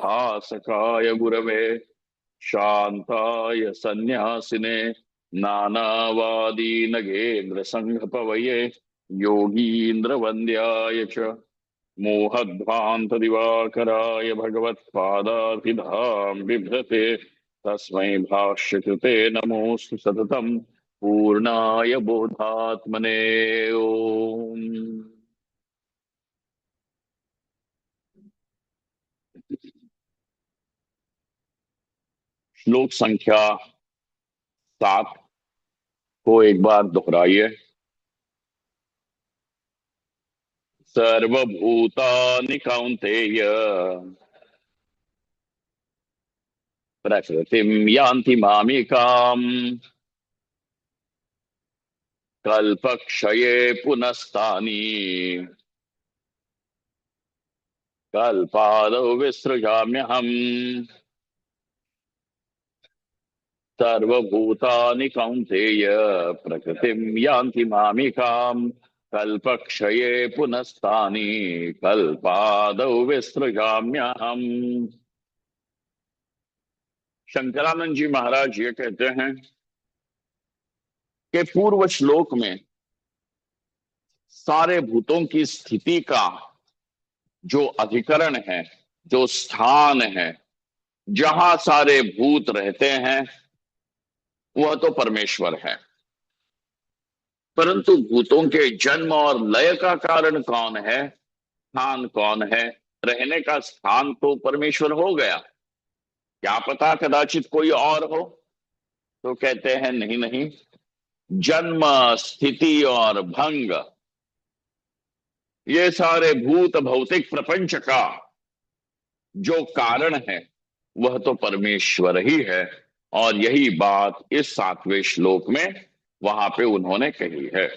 भासकाय गुरवे शांताय सन्यासिने नानावादी नगेन्द्र संघपवये योगीन्द्र वन्द्याय च मोहध्वांत दिवाकराय भगवत्पादाभिधाम बिभ्रते तस्मै भाष्यकृते नमोस्तु सततम पूर्णाय बोधात्मने ओम। श्लोक संख्या 7 को एक बार दोहराइए। सर्वभूतानि कौन्तेय प्रकृतिं यान्ति मामिकाम् कल्पक्षये पुनस्तानि कल्पादौ विसृजाम्यहम्। सर्वभूतानि कौन्तेय प्रकृतिं यान्ति मामिकाम् कल्पक्षये पुनस्तानि कल्पादौ विसृजाम्यहम्। शंकरानंद जी महाराज ये कहते हैं कि पूर्व श्लोक में सारे भूतों की स्थिति का जो अधिकरण है, जो स्थान है, जहां सारे भूत रहते हैं, वह तो परमेश्वर है। परंतु भूतों के जन्म और लय का कारण कौन है, स्थान कौन है? रहने का स्थान तो परमेश्वर हो गया, क्या पता कदाचित कोई और हो। तो कहते हैं नहीं नहीं, जन्म स्थिति और भंग, ये सारे भूत भौतिक प्रपंच का जो कारण है वह तो परमेश्वर ही है। और यही बात इस 7वें श्लोक में वहां पे उन्होंने कही है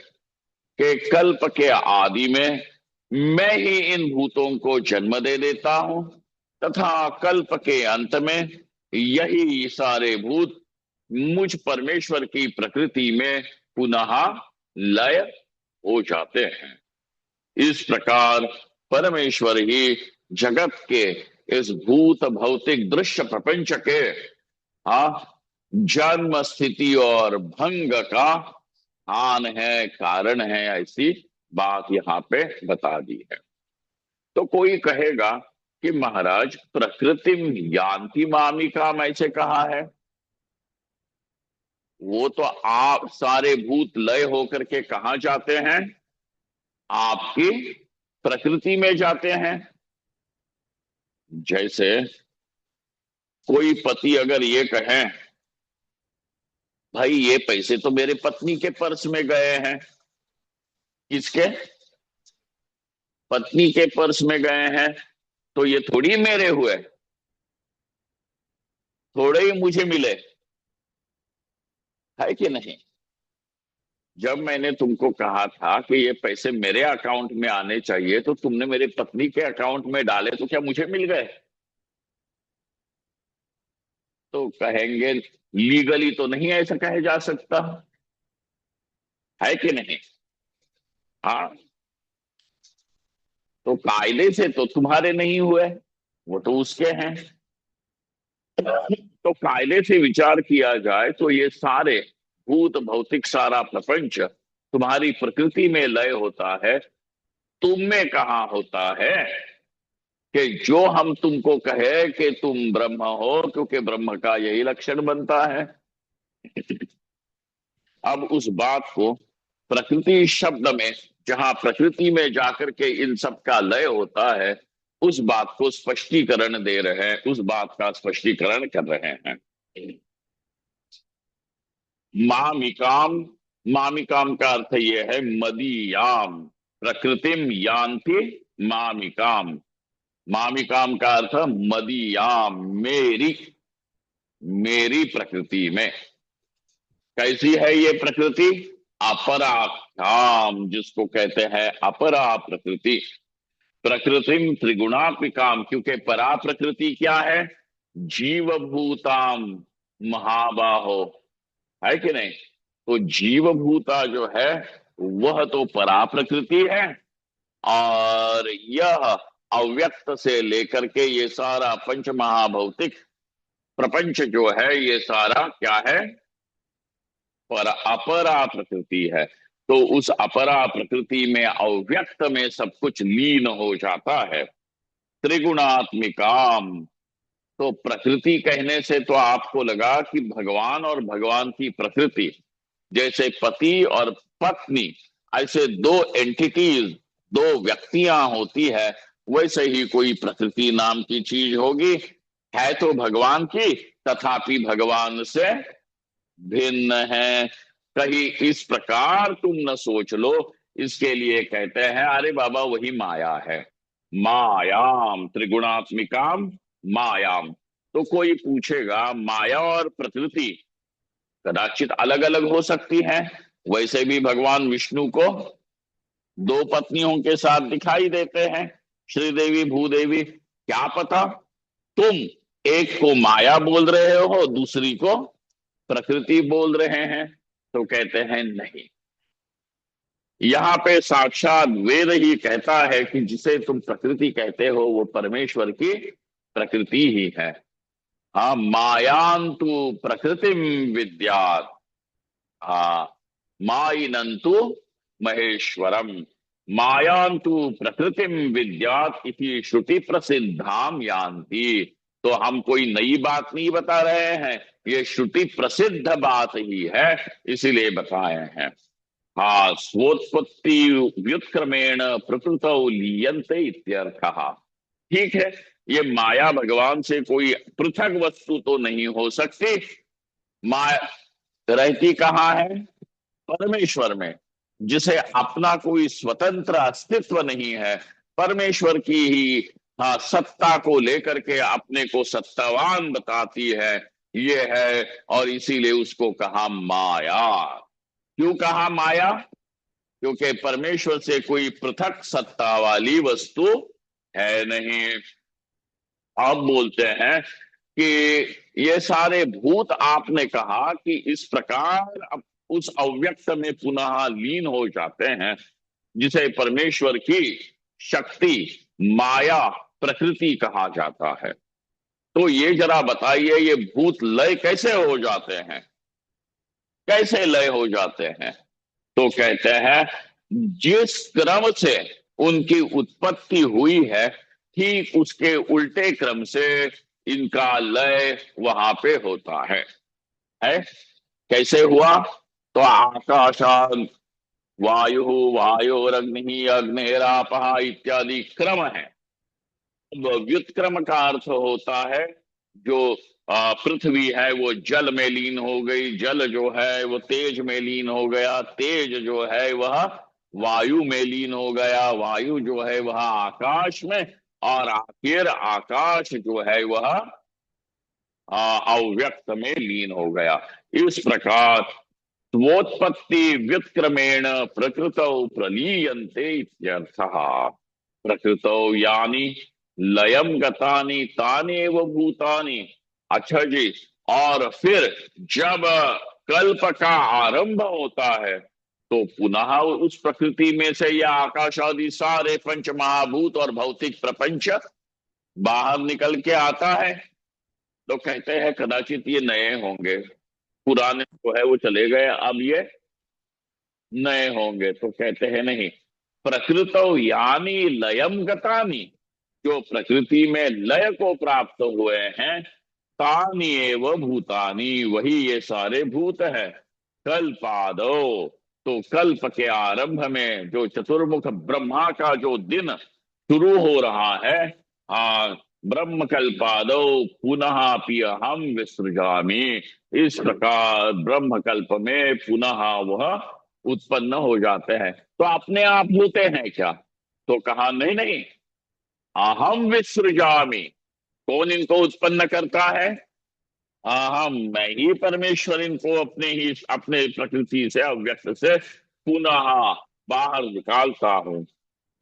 कि कल्प के आदि में मैं ही इन भूतों को जन्म दे देता हूं तथा कल्प के अंत में यही सारे भूत मुझ परमेश्वर की प्रकृति में पुनः लय हो जाते हैं। इस प्रकार परमेश्वर ही जगत के इस भूत भौतिक दृश्य प्रपंच के जन्म स्थिति और भंग का स्थान है, कारण है, ऐसी बात यहाँ पे बता दी है। तो कोई कहेगा कि महाराज प्रकृतिम यान्ति मामिकाम ऐसे कहा है, वो तो आप सारे भूत लय होकर के कहाँ जाते हैं? आपकी प्रकृति में जाते हैं। जैसे कोई पति अगर ये कहे भाई ये पैसे तो मेरे पत्नी के पर्स में गए हैं, किसके? पत्नी के पर्स में गए हैं, तो ये थोड़ी मेरे हुए, थोड़े ही मुझे मिले, है कि नहीं? जब मैंने तुमको कहा था कि ये पैसे मेरे अकाउंट में आने चाहिए तो तुमने मेरे पत्नी के अकाउंट में डाले, तो क्या मुझे मिल गए? तो कहेंगे लीगली तो नहीं ऐसा कहे जा सकता, है कि नहीं? हाँ, तो कायदे से तो तुम्हारे नहीं हुए, वो तो उसके हैं। तो कायदे से विचार किया जाए तो ये सारे भूत भौतिक सारा प्रपंच तुम्हारी प्रकृति में लय होता है, तुम में कहाँ होता है? कि जो हम तुमको कहे कि तुम ब्रह्म हो, क्योंकि ब्रह्म का यही लक्षण बनता है। अब उस बात को प्रकृति शब्द में, जहां प्रकृति में जाकर के इन सब का लय होता है, उस बात को स्पष्टीकरण दे रहे हैं, उस बात का स्पष्टीकरण कर रहे हैं। मामिकाम, मामिकाम का अर्थ यह है मदीयाम प्रकृतिम यान्ति मामिकाम। मामिकाम का अर्थ मदीयाम, मेरी, मेरी प्रकृति में। कैसी है ये प्रकृति? अपराख्याम, जिसको कहते हैं अपरा प्रकृति। प्रकृतिम त्रिगुणात्मिकाम, क्योंकि परा प्रकृति क्या है? जीवभूताम महाबाहो, है कि नहीं? तो जीवभूता जो है वह तो परा प्रकृति है, और यह अव्यक्त से लेकर के ये सारा पंच महाभौतिक प्रपंच जो है, ये सारा क्या है? पर अपरा प्रकृति है। तो उस अपरा प्रकृति में, अव्यक्त में सब कुछ लीन हो जाता है। त्रिगुणात्मिकाम, तो प्रकृति कहने से तो आपको लगा कि भगवान और भगवान की प्रकृति, जैसे पति और पत्नी, ऐसे दो एंटिटीज, दो व्यक्तियां होती है, वैसे ही कोई प्रकृति नाम की चीज होगी। है तो भगवान की, तथापि भगवान से भिन्न है। कहीं इस प्रकार तुम न सोच लो। इसके लिए कहते हैं, अरे बाबा वही माया है। मायाम त्रिगुणात्मिकाम मायाम। तो कोई पूछेगा, माया और प्रकृति कदाचित अलग अलग हो सकती है। वैसे भी भगवान विष्णु को दो पत्नियों के साथ दिखाई देते हैं, श्रीदेवी भूदेवी। क्या पता तुम एक को माया बोल रहे हो, दूसरी को प्रकृति बोल रहे हैं। तो कहते हैं नहीं, यहाँ पे साक्षात वेद ही कहता है कि जिसे तुम प्रकृति कहते हो वो परमेश्वर की प्रकृति ही है। हाँ, मायांतु प्रकृतिम विद्यात्, हाँ, माइनंतु महेश्वरम। मायांतु प्रकृतिम विद्यात् इति श्रुति प्रसिद्धाम यान्ति। तो हम कोई नई बात नहीं बता रहे हैं, ये श्रुति प्रसिद्ध बात ही है, इसीलिए बताए हैं। हाँ, स्वोत्पत्ति व्युत्क्रमेण प्रकृतौ लीयन्ते इत्यर्थः। ठीक है, ये माया भगवान से कोई पृथक वस्तु तो नहीं हो सकती। माया रहती कहाँ है? परमेश्वर में, जिसे अपना कोई स्वतंत्र अस्तित्व नहीं है। परमेश्वर की ही, हाँ, सत्ता को लेकर के अपने को सत्तावान बताती है, ये है। और इसीलिए उसको कहा माया। क्यों कहा माया? क्योंकि परमेश्वर से कोई पृथक सत्ता वाली वस्तु है नहीं। आप बोलते हैं कि ये सारे भूत, आपने कहा कि इस प्रकार अब उस अव्यक्त में पुनः लीन हो जाते हैं, जिसे परमेश्वर की शक्ति, माया, प्रकृति कहा जाता है। तो ये जरा बताइए, ये भूत लय कैसे हो जाते हैं? कैसे लय हो जाते हैं? तो कहते हैं, जिस क्रम से उनकी उत्पत्ति हुई है, ठीक उसके उल्टे क्रम से इनका लय वहां पे होता है? कैसे हुआ? तो आकाशात वायु, वायोरग्नि, अग्निरापः इत्यादि क्रम है। व्युत्क्रम का अर्थ होता है, जो पृथ्वी है वो जल में लीन हो गई, जल जो है वो तेज में लीन हो गया, तेज जो है वह वायु में लीन हो गया, वायु जो है वह आकाश में, और आखिर आकाश जो है वह अव्यक्त में लीन हो गया। इस प्रकार स्वोत्पत्ति व्युत्क्रमेण प्रकृतौ प्रलीयन्ते इत्यर्थः। प्रकृतौ यानी लयम गतानि तानेव भूतानि। अच्छा जी, और फिर जब कल्प का आरंभ होता है, तो पुनः उस प्रकृति में से यह आकाश आदि सारे पंच महाभूत और भौतिक प्रपंच बाहर निकल के आता है। तो कहते हैं कदाचित ये नए होंगे, पुराने जो है वो चले गए, अब ये नए होंगे। तो कहते हैं नहीं, प्रकृतौ यानी लयम गतानि, जो प्रकृति में लय को प्राप्त हुए हैं, तानि एव भूतानि, वही ये सारे भूत है। कल्पादो, तो कल्प के आरंभ में जो चतुर्मुख ब्रह्मा का जो दिन शुरू हो रहा है, हाँ, ब्रह्म कल्पादो पुनः अपि अहम विसृजामि। इस प्रकार ब्रह्म कल्प में पुनः वह उत्पन्न हो जाते हैं। तो अपने आप होते हैं क्या? तो कहा नहीं नहीं, अहम विसृजामि। कौन इनको उत्पन्न करता है? अहम, मैं ही परमेश्वर इनको अपने प्रकृति से, अव्यक्त से पुनः बाहर निकालता हूं।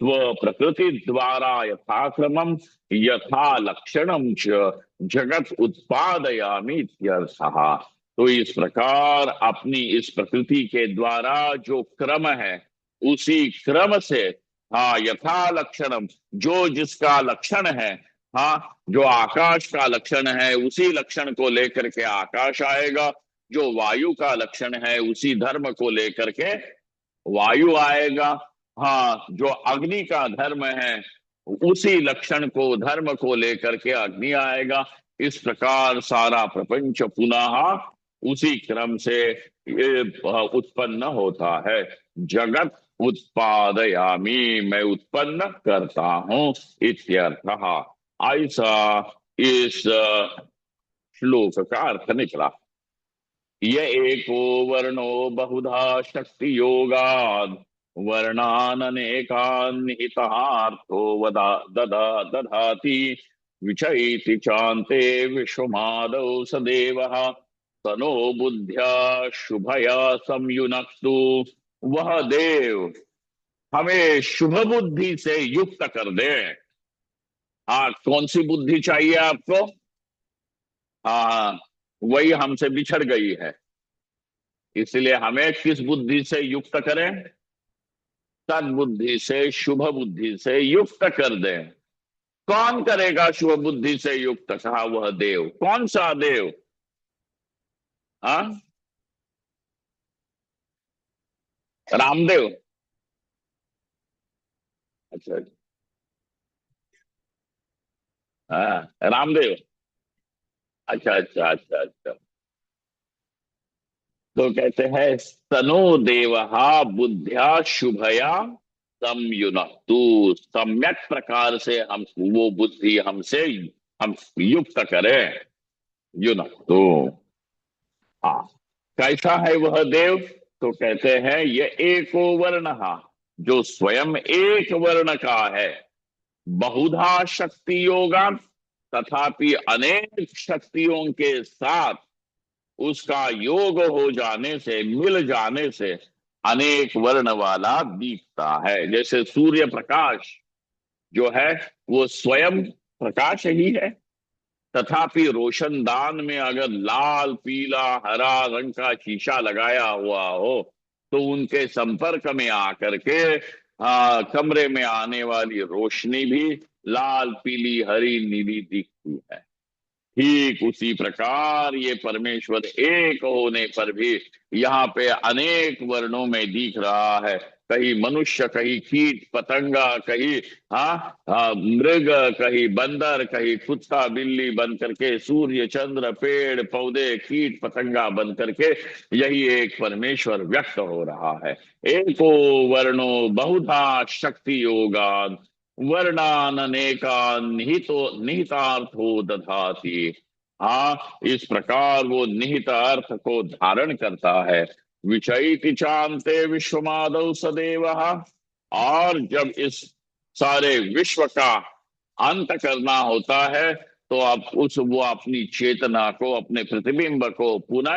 स्व प्रकृति द्वारा यथाक्रमम यथा लक्षणम च जगत उत्पादयामि इत्यर्थः। तो इस प्रकार अपनी इस प्रकृति के द्वारा जो क्रम है, उसी क्रम से, हाँ, यथा लक्षणम, जो जिसका लक्षण है, हाँ, जो आकाश का लक्षण है उसी लक्षण को लेकर के आकाश आएगा, जो वायु का लक्षण है उसी धर्म को लेकर के वायु आएगा, हाँ, जो अग्नि का धर्म है उसी लक्षण को धर्म को लेकर के अग्नि आएगा। इस प्रकार सारा प्रपंच पुनः उसी क्रम से ये उत्पन्न होता है। जगत उत्पादयामी, मैं उत्पन्न करता हूं, इत्यर्थः। ऐसा इस श्लोक का अर्थ निकला। य एको वर्णो बहुधा शक्ति योगाद वर्णाननेकान् निहितार्थो वदा ददा दधाति विचैति चान्ते विश्वमादौ स देवः तनो बुद्ध्या शुभया संयुनक्तु। वह देव हमें शुभ बुद्धि से युक्त कर दे। हाँ, कौन सी बुद्धि चाहिए आपको? हाँ, वही हमसे बिछड़ गई है, इसलिए हमें किस बुद्धि से युक्त करें? सद्बुद्धि से, शुभ बुद्धि से युक्त कर दें। कौन करेगा शुभ बुद्धि से युक्त? कहा वह देव। कौन सा देव? हाँ, रामदेव। अच्छा, हाँ, रामदेव। अच्छा अच्छा अच्छा अच्छा। तो कहते हैं तनो देवहा बुद्ध्या शुभया संयुनक्तु, सम्यक प्रकार से हम वो बुद्धि हमसे हम युक्त करें। युनक्तु, हाँ, कैसा है वह देव? तो कहते हैं ये एको वर्ण, जो स्वयं एक वर्ण का है, बहुधा शक्ति योगा, तथापि अनेक शक्तियों के साथ उसका योग हो जाने से, मिल जाने से अनेक वर्ण वाला दिखता है। जैसे सूर्य प्रकाश जो है वो स्वयं प्रकाश ही है, तथापि रोशनदान में अगर लाल पीला हरा रंग का शीशा लगाया हुआ हो तो उनके संपर्क में आकर के कमरे में आने वाली रोशनी भी लाल पीली हरी नीली दिखती है। ठीक उसी प्रकार ये परमेश्वर एक होने पर भी यहाँ पे अनेक वर्णों में दिख रहा है। कहीं मनुष्य, कहीं कीट पतंगा, कहीं मृग, कहीं बंदर, कहीं कुत्ता बिल्ली बन करके, सूर्य चंद्र पेड़ पौधे कीट पतंगा बन करके यही एक परमेश्वर व्यक्त हो रहा है। एको वर्णो बहुधा शक्ति योगाद वर्णान अनेकान निहितो निहितार्थो दधाति। हाँ, इस प्रकार वो निहित अर्थ को धारण करता है। विचैति चांते विश्वमादौ सदैव, और जब इस सारे विश्व का अंत करना होता है तो अब उस वो अपनी चेतना को, अपने प्रतिबिंब को पुनः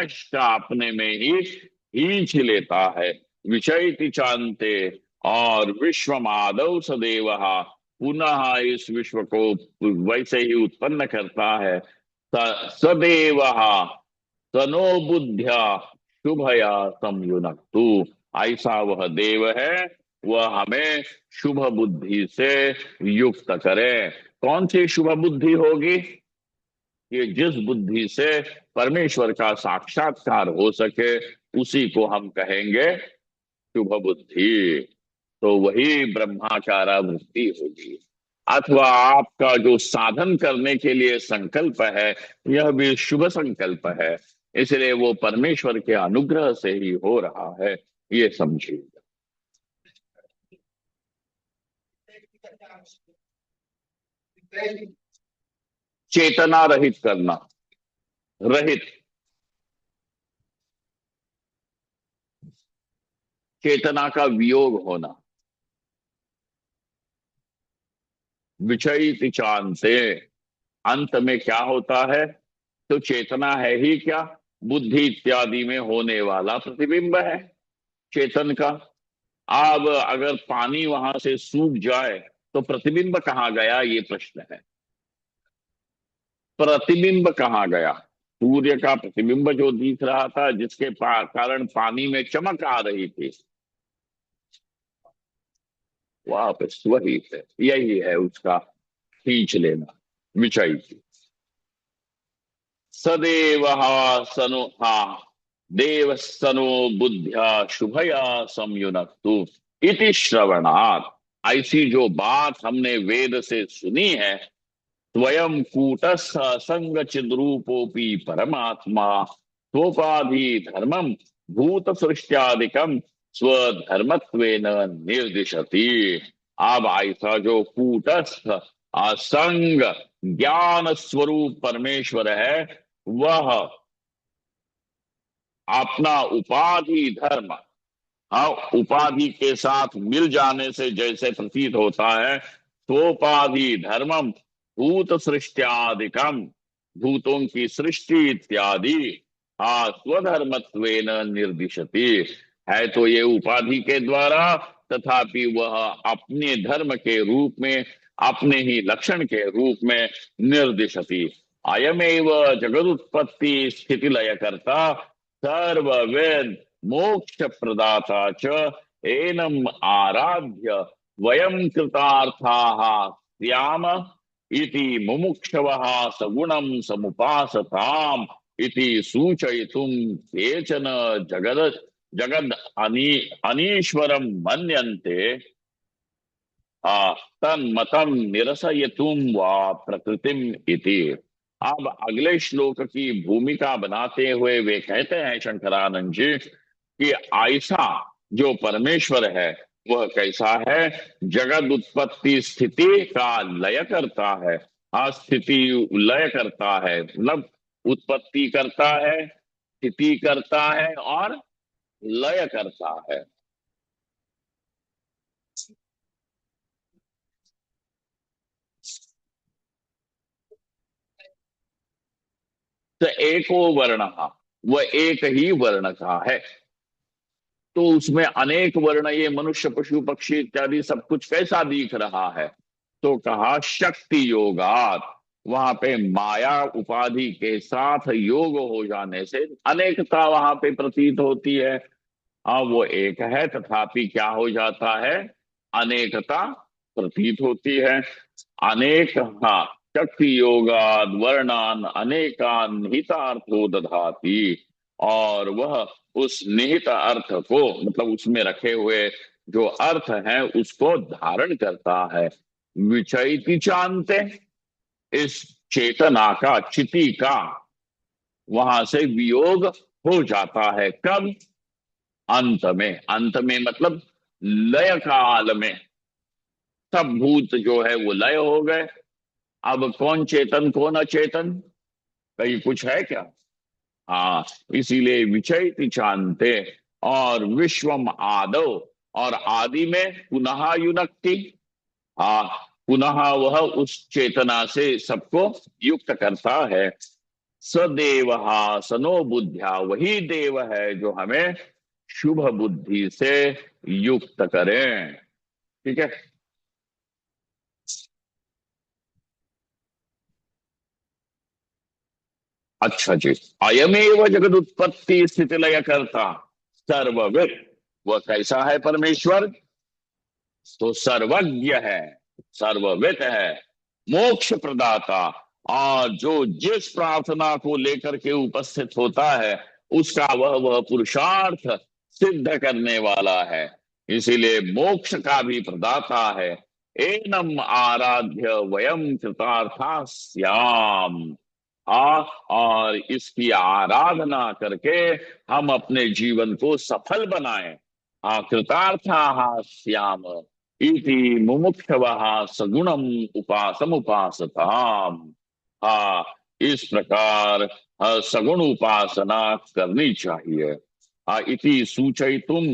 अपने में ही खींच लेता है। विचैति चांते, और विश्वमादौ सदैव, पुनः इस विश्व को वैसे ही उत्पन्न करता है। सदैव तनो बुद्ध्या शुभया संयुनक्तु, ऐसा वह देव है, वह हमें शुभ बुद्धि से युक्त करे। कौन सी शुभ बुद्धि होगी? कि जिस बुद्धि से परमेश्वर का साक्षात्कार हो सके उसी को हम कहेंगे शुभ बुद्धि। तो वही ब्रह्माकारा वृत्ति होगी। अथवा आपका जो साधन करने के लिए संकल्प है यह भी शुभ संकल्प है, इसलिए वो परमेश्वर के अनुग्रह से ही हो रहा है, ये समझिएगा। चेतना रहित करना, रहित, चेतना का वियोग होना। विचयित चांते, अंत में क्या होता है? तो चेतना है ही क्या? बुद्धि इत्यादि में होने वाला प्रतिबिंब है चेतन का। अब अगर पानी वहां से सूख जाए तो प्रतिबिंब कहाँ गया, ये प्रश्न है। प्रतिबिंब कहाँ गया? सूर्य का प्रतिबिंब जो दिख रहा था, जिसके कारण पानी में चमक आ रही थी, वापस वही है, यही है उसका खींच लेना, विषय की। सदेव सनो हा देव सनो बुद्ध्या शुभया संयुनक्तु इति श्रवणात्। ऐसी जो बात हमने वेद से सुनी है, स्वयं कूटस्थ असंग चिद्रूपोपि परमात्मा स्वोपाधि धर्मम भूत सृष्टियादिकम स्वधर्मत्वेन निर्दिशति। अब ऐसा जो कूटस्थ असंग ज्ञान स्वरूप परमेश्वर है, वह अपना उपाधि धर्म, हाँ, उपाधि के साथ मिल जाने से जैसे प्रतीत होता है, स्वोपाधि धर्मम भूत सृष्टियादिकम, भूतों की सृष्टि इत्यादि, हाँ, स्वधर्मत्वेन निर्दिशति, है तो ये उपाधि के द्वारा, तथापि वह अपने धर्म के रूप में, अपने ही लक्षण के रूप में निर्दिशति। अयमेव जगदुत्पत्ति स्थिति लय करता सर्ववेद मोक्ष प्रदाता च एनम आराध्य वयं कृतार्थाः स्याम इति मुमुक्षवः सगुणं समुपासताम् इति सूचयितुं केचन जगद जगद अनीश्वरं मन्यन्ते, तन्मतं निरसयितुं वा प्रकृतिम इति। अब अगले श्लोक की भूमिका बनाते हुए वे कहते हैं शंकरानंद जी कि ऐसा जो परमेश्वर है वह कैसा है, जगत उत्पत्ति स्थिति का लय करता है। स्थिति लय करता है मतलब उत्पत्ति करता है, स्थिति करता है और लय करता है। तो एको वर्ण, वह एक ही वर्ण का है, तो उसमें अनेक वर्ण, ये मनुष्य पशु पक्षी इत्यादि सब कुछ कैसा दिख रहा है, तो कहा शक्ति योगात, वहां पे माया उपाधि के साथ योग हो जाने से अनेकता वहां पे प्रतीत होती है। हाँ, वो एक है तथापि क्या हो जाता है, अनेकता प्रतीत होती है। अनेक, हाँ, शक्ति योगाद वर्णान अनेकान निहितार्थो दधाति, और वह उस निहित अर्थ को, मतलब उसमें रखे हुए जो अर्थ है उसको धारण करता है। विचैति चांते, इस चेतना का, चिति का वहां से वियोग हो जाता है। कब? अंत में। अंत में मतलब लय काल में सब भूत जो है वो लय हो गए। अब कौन चेतन कौन अचेतन, कहीं कुछ है क्या? हाँ, इसीलिए विचैति चांते, और विश्वम आदो, और आदि में पुनः युनक्ति, हाँ, पुनः वह उस चेतना से सबको युक्त करता है। सदेव सनो बुद्धिया, वही देव है जो हमें शुभ बुद्धि से युक्त करें। ठीक है। अच्छा जी। अयमेव जगद उत्पत्ति स्थिति लय करता सर्वविद, वह कैसा है परमेश्वर, तो सर्वज्ञ है, सर्वविद है, मोक्ष प्रदाता, और जो जिस प्रार्थना को लेकर के उपस्थित होता है उसका वह पुरुषार्थ सिद्ध करने वाला है, इसीलिए मोक्ष का भी प्रदाता है। एनम आराध्य वयम कृतार्था स्याम, और इसकी आराधना करके हम अपने जीवन को सफल बनाएं। कृतार्था श्याम इति मुमुक्षवः सगुणम उपासम उपासताम। हाँ, इस प्रकार सगुण उपासना करनी चाहिए। इति सूचयितुम,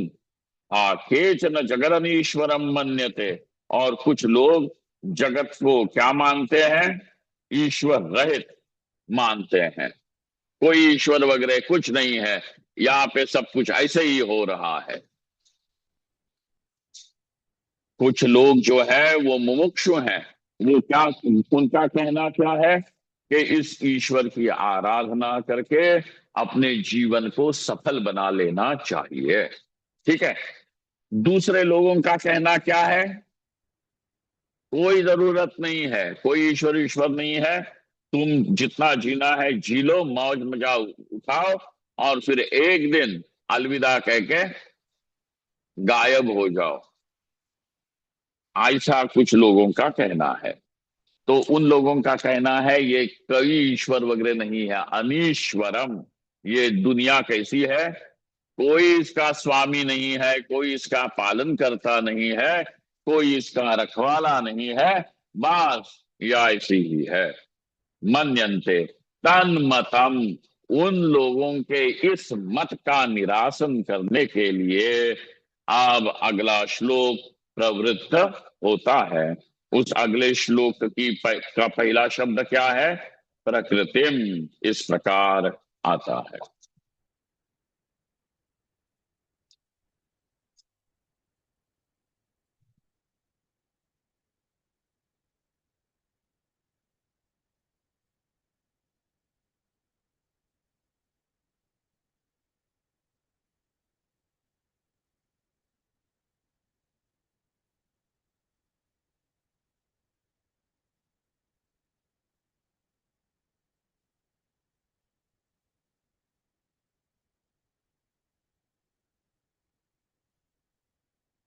केचन जगदनीश्वरम मन्यते, और कुछ लोग जगत को क्या मानते हैं, ईश्वर रहित मानते हैं, कोई ईश्वर वगैरह कुछ नहीं है, यहाँ पे सब कुछ ऐसे ही हो रहा है। कुछ लोग जो है वो मुमुक्षु हैं, वो क्या, उनका कहना क्या है कि इस ईश्वर की आराधना करके अपने जीवन को सफल बना लेना चाहिए। ठीक है। दूसरे लोगों का कहना क्या है कोई जरूरत नहीं है, कोई ईश्वर ईश्वर नहीं है। तुम जितना जीना है जी लो, मौज मजा उठाओ, और फिर एक दिन अलविदा कह के गायब हो जाओ। ऐसा कुछ लोगों का कहना है। तो उन लोगों का कहना है ये कोई ईश्वर वगैरह नहीं है, अनीश्वरम। ये दुनिया कैसी है, कोई इसका स्वामी नहीं है, कोई इसका पालन करता नहीं है, कोई इसका रखवाला नहीं है, बस या ऐसी ही है। मन्यन्ते तन्मतम। उन लोगों के इस मत का निरासन करने के लिए अब अगला श्लोक प्रवृत्त होता है। उस अगले श्लोक का पहला शब्द क्या है? प्रकृतिम। इस प्रकार आता है।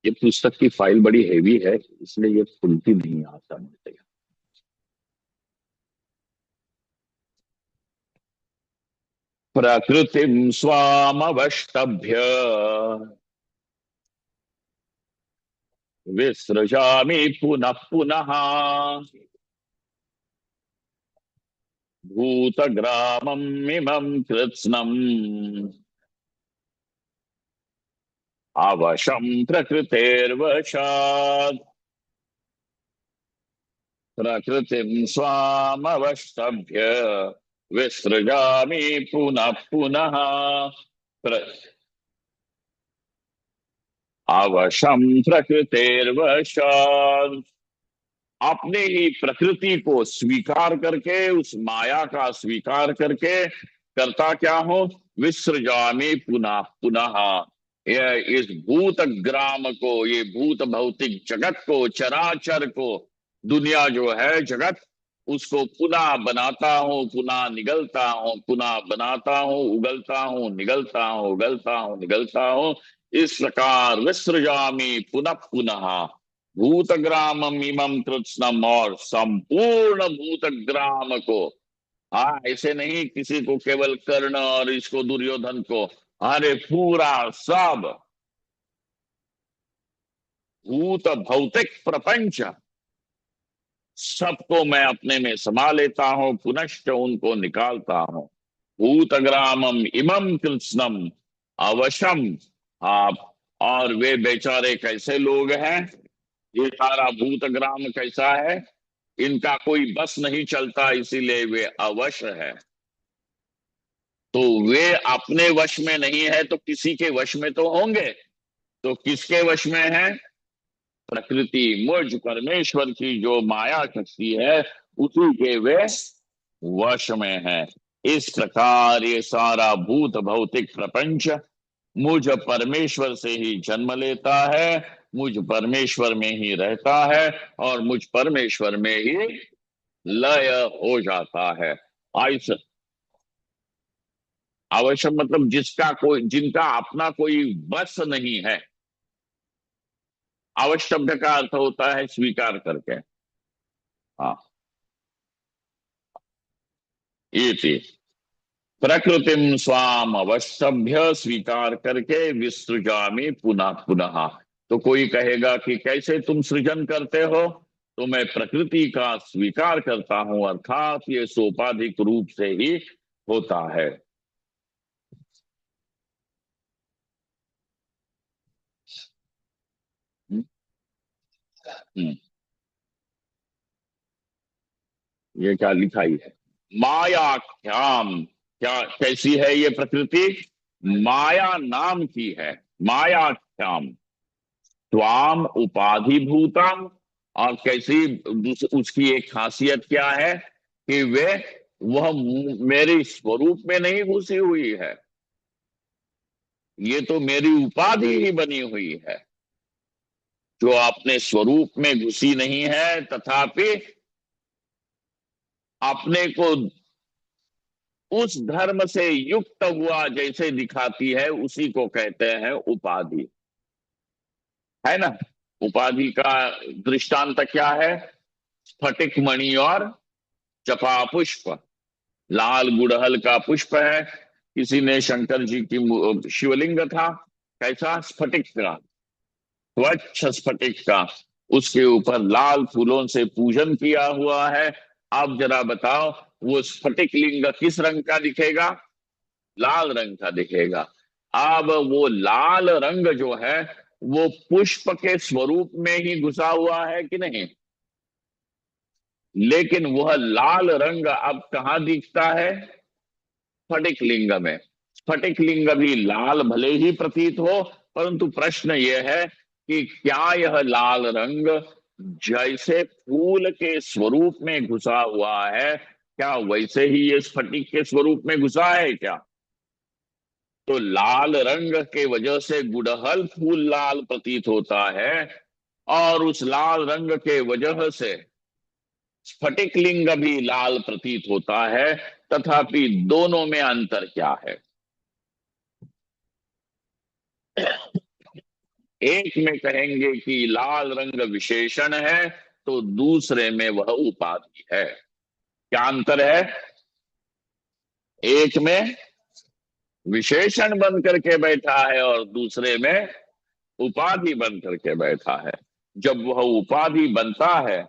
ये पुस्तक की फाइल बड़ी हेवी है, इसलिए ये खुलती नहीं आता मुझे। प्रकृतिम स्वामवष्टभ्य विसृजामि पुनः पुनः भूतग्रामम् इमं कृत्स्नम् अवशं प्रकृतेर्वशात्। प्रकृतिं स्वामवष्टभ्य विसृजामि पुनः पुनः प्र, अवशं प्रकृतेर्वशात्। अपने ही प्रकृति को स्वीकार करके, उस माया का स्वीकार करके करता क्या हो? विसृजामि पुनः पुनः। ये इस भूत ग्राम को, ये भूत भौतिक जगत को, चराचर को, दुनिया जो है जगत, उसको पुनः बनाता हूं, पुनः निगलता हूं, पुनः बनाता हूं, उगलता हूं, निगलता हूं, उगलता हूं, निगलता हूं। इस प्रकार विसृजामि पुनः पुनः भूतग्रामम इमं कृत्स्नम। और संपूर्ण भूतग्राम को, हाँ ऐसे नहीं किसी को, केवल कर्ण और इसको दुर्योधन को, अरे पूरा सब भूत भौतिक प्रपंच, सबको मैं अपने में समा लेता हूं, पुनश्च उनको निकालता हूं। भूतग्रामम इमं कृत्स्नम अवशम। आप, और वे बेचारे कैसे लोग हैं? ये सारा भूतग्राम कैसा है? इनका कोई बस नहीं चलता, इसीलिए वे अवश है। तो वे अपने वश में नहीं है तो किसी के वश में तो होंगे। तो किसके वश में है? प्रकृति, मुझ परमेश्वर की जो माया शक्ति है, उसी के वे वश में है। इस प्रकार ये सारा भूत भौतिक प्रपंच मुझ परमेश्वर से ही जन्म लेता है, मुझ परमेश्वर में ही रहता है, और मुझ परमेश्वर में ही लय हो जाता है। आइस आवश्यक मतलब जिसका कोई, जिनका अपना कोई बस नहीं है। आवश्यक शब्द का अर्थ होता है स्वीकार करके। हाँ, ये थी प्रकृतिम स्वाम अवस्तभ्य, स्वीकार करके विसृजामि पुनः पुनः। तो कोई कहेगा कि कैसे तुम सृजन करते हो? तो मैं प्रकृति का स्वीकार करता हूं, अर्थात ये सोपाधिक रूप से ही होता है। हम्म, हम्म, ये क्या लिखाई है? मायाख्याम। क्या कैसी है ये प्रकृति? माया नाम की है। मायाख्याम त्वाम उपाधि भूतम। और कैसी उसकी एक खासियत क्या है कि वह मेरे स्वरूप में नहीं घुसी हुई है, ये तो मेरी उपाधि ही बनी हुई है। जो अपने स्वरूप में घुसी नहीं है तथापि अपने को उस धर्म से युक्त हुआ जैसे दिखाती है, उसी को कहते हैं उपाधि। है ना? उपाधि का दृष्टांत क्या है? स्फटिक मणि और जपा पुष्प। लाल गुड़हल का पुष्प है। किसी ने शंकर जी की शिवलिंग था, कैसा? स्फटिक का, स्वच्छ स्फटिक का। उसके ऊपर लाल फूलों से पूजन किया हुआ है। अब जरा बताओ, वो स्फटिक लिंग किस रंग का दिखेगा? लाल रंग का दिखेगा। अब वो लाल रंग जो है, वो पुष्प के स्वरूप में ही घुसा हुआ है कि नहीं? लेकिन वह लाल रंग अब कहां दिखता है? स्फटिक लिंग में। स्फटिक लिंग भी लाल भले ही प्रतीत हो, परंतु प्रश्न यह है कि क्या यह लाल रंग जैसे फूल के स्वरूप में घुसा हुआ है, क्या वैसे ही ये स्फटिक के स्वरूप में घुसा है क्या? तो लाल रंग के वजह से गुड़हल फूल लाल प्रतीत होता है, और उस लाल रंग के वजह से स्फटिक लिंग भी लाल प्रतीत होता है। तथापि दोनों में अंतर क्या है? एक में कहेंगे कि लाल रंग विशेषण है, तो दूसरे में वह उपाधि है। क्या अंतर है? एक में विशेषण बन करके बैठा है और दूसरे में उपाधि बन करके बैठा है। जब वह उपाधि बनता है,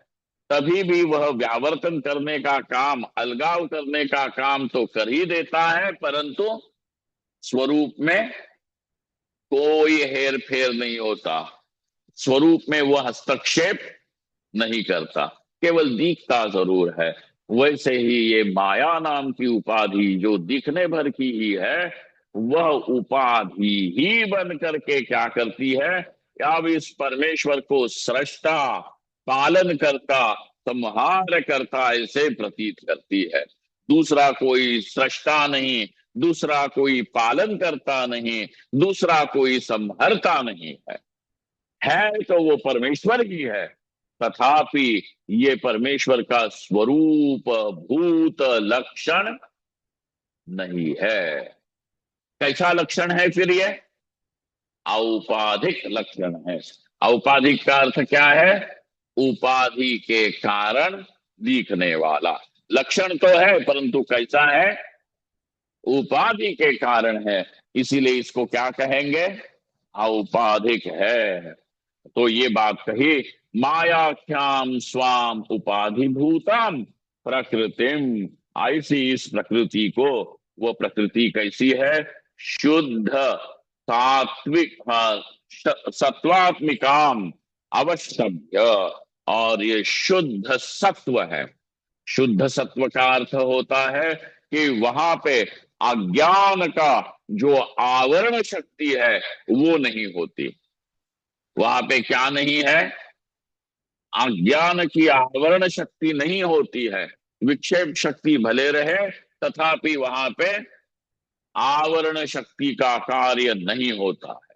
तभी भी वह व्यावर्तन करने का काम, अलगाव करने का काम तो कर ही देता है, परंतु स्वरूप में कोई हेर फेर नहीं होता। स्वरूप में वह हस्तक्षेप नहीं करता, केवल दिखता जरूर है। वैसे ही ये माया नाम की उपाधि जो दिखने भर की ही है, वह उपाधि ही बन करके क्या करती है? अब इस परमेश्वर को सृष्टा, पालन करता, संहार करता ऐसे प्रतीत करती है। दूसरा कोई सृष्टा नहीं, दूसरा कोई पालन करता नहीं, दूसरा कोई संहरता नहीं है तो वो परमेश्वर ही है। तथापि ये परमेश्वर का स्वरूप भूत लक्षण नहीं है। कैसा लक्षण है फिर ये? औपाधिक लक्षण है। औपाधिक का अर्थ क्या है? उपाधि के कारण दिखने वाला। लक्षण तो है, परंतु कैसा है? उपाधि के कारण है। इसीलिए इसको क्या कहेंगे? औपाधिक है। तो ये बात कही, मायाख्याम स्वाम उपाधि भूतम प्रकृतिम। ऐसी इस प्रकृति को, वो प्रकृति कैसी है? शुद्ध सात्विक, सत्वात्मिकाम अवश्यभ्य। और ये शुद्ध सत्व है। शुद्ध सत्व का अर्थ होता है कि वहां पे अज्ञान का जो आवरण शक्ति है वो नहीं होती। वहां पे क्या नहीं है? अज्ञान की आवरण शक्ति नहीं होती है। विक्षेप शक्ति भले रहे, तथापि वहां पे आवरण शक्ति का कार्य नहीं होता है।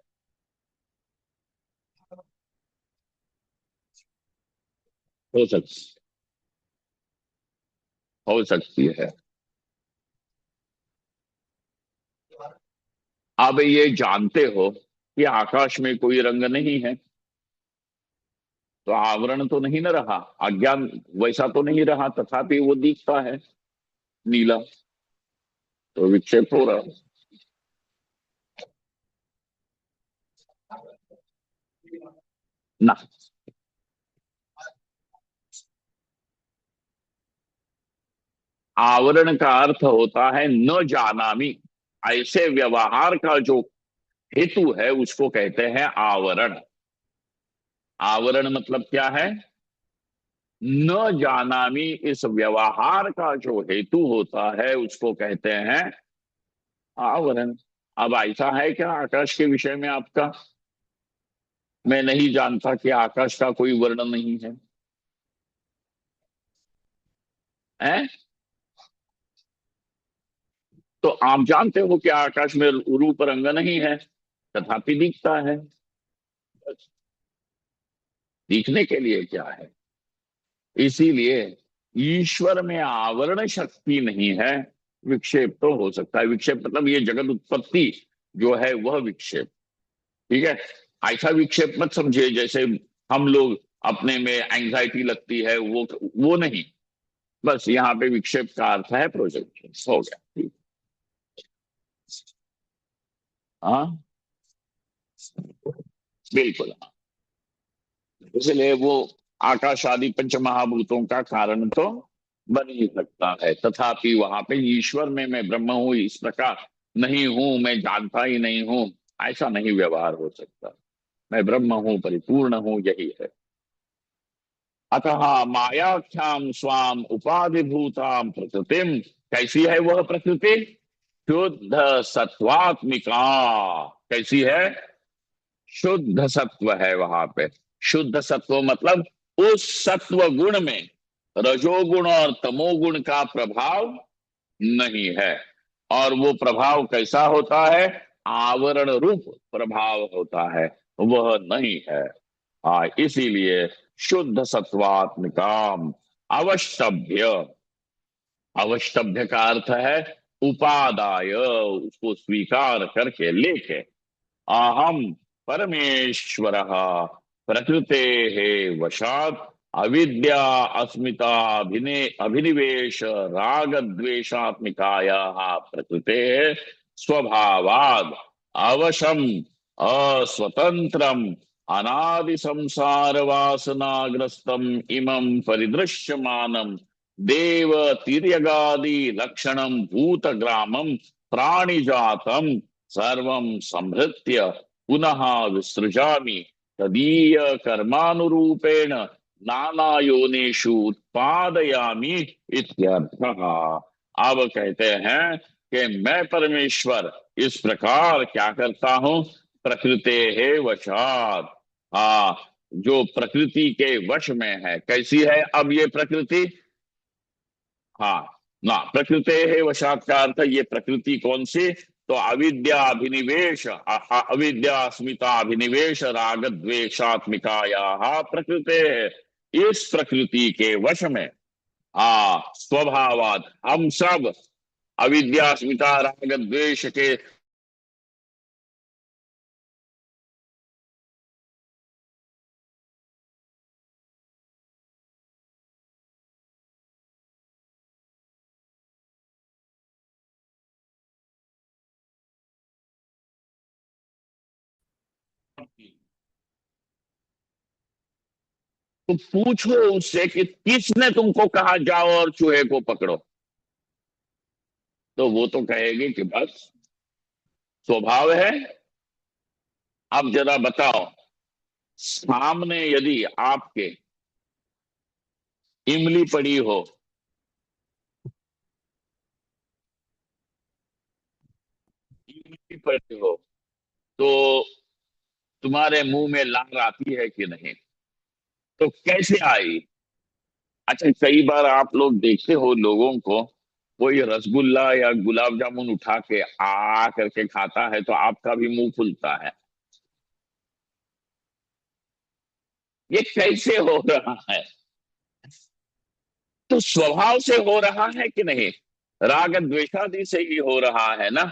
हो सकती हो सकती है। अब ये जानते हो कि आकाश में कोई रंग नहीं है, तो आवरण तो नहीं न रहा, अज्ञान वैसा तो नहीं रहा, तथापि वो दिखता है नीला, तो विक्षेप हो रहा है ना। आवरण का अर्थ होता है न जानामी। ऐसे व्यवहार का जो हेतु है उसको कहते हैं आवरण। आवरण मतलब क्या है? न जानामी। इस व्यवहार का जो हेतु होता है उसको कहते हैं आवरण। अब ऐसा है क्या आकाश के विषय में आपका? मैं नहीं जानता कि आकाश का कोई वर्णन नहीं है। हैं? तो आप जानते हो कि आकाश में रूप रंग नहीं है, तथापि दिखता है। दिखने के लिए क्या है। इसीलिए ईश्वर में आवरण शक्ति नहीं है। विक्षेप तो हो सकता है, विक्षेप मतलब ये जगत उत्पत्ति जो है वह विक्षेप। ठीक है। ऐसा विक्षेप मत समझिए जैसे हम लोग अपने में एंजाइटी लगती है, वो नहीं। बस यहाँ पे विक्षेप का अर्थ है प्रोजेक्शन, हो गया। ठीक। हाँ, बिल्कुल। इसलिए वो आकाश आदि पंच महाभूतों का कारण तो बन ही सकता है, तथापि वहां पे ईश्वर में मैं ब्रह्म हूं इस प्रकार नहीं हूं, मैं जानता ही नहीं हूं, ऐसा नहीं व्यवहार हो सकता। मैं ब्रह्म हूं, परिपूर्ण हूं, यही है। अतः मायाख्याम स्वाम उपाधिभूताम प्रकृतिम, कैसी है वह प्रकृति? शुद्ध सत्वात्मिका। कैसी है? शुद्ध सत्व है वहां पे। शुद्ध सत्व मतलब उस सत्व गुण में रजोगुण और तमोगुण का प्रभाव नहीं है। और वो प्रभाव कैसा होता है? आवरण रूप प्रभाव होता है, वह नहीं है। हाँ, इसीलिए शुद्ध सत्वात्मिकाम अवष्टभ्य। अवष्टभ्य का अर्थ है उपादाय, उसको स्वीकार करके लेके। अहम परमेश्वर प्रकृते वशात अविद्या अस्मिता अभिनिवेश राग द्वेषात्मिकाया प्रकृते स्वभावाद अवशम अस्वतंत्रम अनादि संसार वासनाग्रस्तम इमं परिदृश्यमानम देव तिर्यगादि लक्षणम भूतग्रामम प्राणिजातम सर्वं संहृत्य पुनः विसृजामि तदीय कर्मानुरूपेण नाना योनिषु उत्पादयामि इत्यर्थः। अब कहते हैं कि मैं परमेश्वर इस प्रकार क्या करता हूं? प्रकृते है वशात। हाँ, जो प्रकृति के वश में है। कैसी है अब ये प्रकृति? हाँ, ना प्रकृते है वशात का अर्थ ये प्रकृति कौन सी? तो अविद्या अभिनिवेश अविद्या अस्मिता अभिनिवेश राग द्वेषात्मिकाया प्रकृते है। इस प्रकृति के वश में, हाँ, स्वभावात हम सब अविद्या अस्मिता राग द्वेष के तो पूछो उससे कि किसने तुमको कहा जाओ और चूहे को पकड़ो? तो वो तो कहेगी कि बस स्वभाव है। अब जरा बताओ, सामने यदि आपके इमली पड़ी हो, इमली पड़ी हो, तो तुम्हारे मुंह में लार आती है कि नहीं? तो कैसे आई? अच्छा, कई बार आप लोग देखते हो लोगों को, कोई रसगुल्ला या गुलाब जामुन उठा के आ करके खाता है तो आपका भी मुंह खुलता है। ये कैसे हो रहा है? तो स्वभाव से हो रहा है कि नहीं? राग द्वेषादि से ही हो रहा है ना।